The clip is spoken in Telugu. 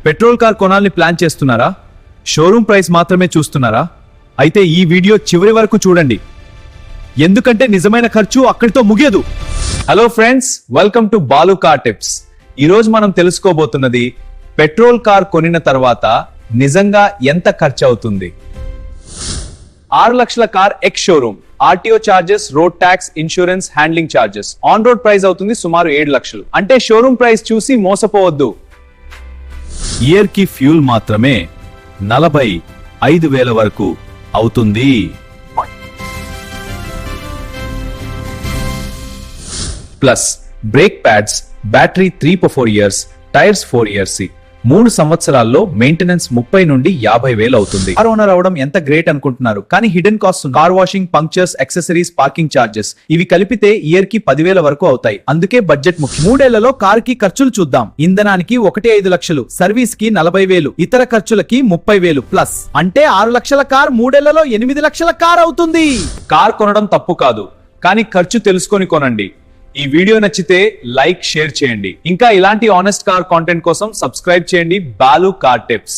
పెట్రోల్ కార్ కొనాలని ప్లాన్ చేస్తున్నారా? షోరూమ్ ప్రైస్ మాత్రమే చూస్తున్నారా? అయితే ఈ వీడియో చివరి వరకు చూడండి, ఎందుకంటే నిజమైన ఖర్చు అక్కడితో ముగియదు. Hello friends, welcome to Balu car tips. ఈ రోజు మనం తెలుసుకోబోతున్నది పెట్రోల్ కార్ కొనిన తర్వాత నిజంగా ఎంత ఖర్చు అవుతుంది. 6 లక్షల car ex showroom, RTO charges, road tax, insurance, handling charges, on road price అవుతుంది సుమారు 7 లక్షలు. అంటే షోరూమ్ ప్రైస్ చూసి మోసపోవద్దు. ఇయర్ కి ఫ్యూల్ మాత్రమే 45,000 వరకు అవుతుంది. Plus brake pads, battery 3-4 years, tyres 4 years. 3 సంవత్సరాల్లో మెయింటెనెన్స్ 30 నుండి 50,000 అవుతుంది. కార్ ఓనర్ అవడం ఎంత గ్రేట్ అనుకుంటున్నారు, కానీ hidden cost, car washing, punctures, accessories, parking charges ఇవి కలిపితే ఇయర్ కి 10,000 వరకు అవుతాయి. అందుకే బడ్జెట్ ముఖ్యం. 3 ఏళ్లలో కార్ కి ఖర్చులు చూద్దాం. ఇంధనానికి 1.5 లక్షలు, సర్వీస్ కి 40,000, ఇతర ఖర్చులకి 30,000 ప్లస్ అంటే 6 లక్షల కార్ 3 ఏళ్లలో 8 లక్షల కార్ అవుతుంది. కార్ కొనడం తప్పు కాదు, కానీ ఖర్చు తెలుసుకొని కొనండి. ఈ వీడియో నచ్చితే లైక్, షేర్ చేయండి. ఇంకా ఇలాంటి ఆనెస్ట్ కార్ కాంటెంట్ కోసం సబ్స్క్రైబ్ చేయండి బాలు కార్ టిప్స్.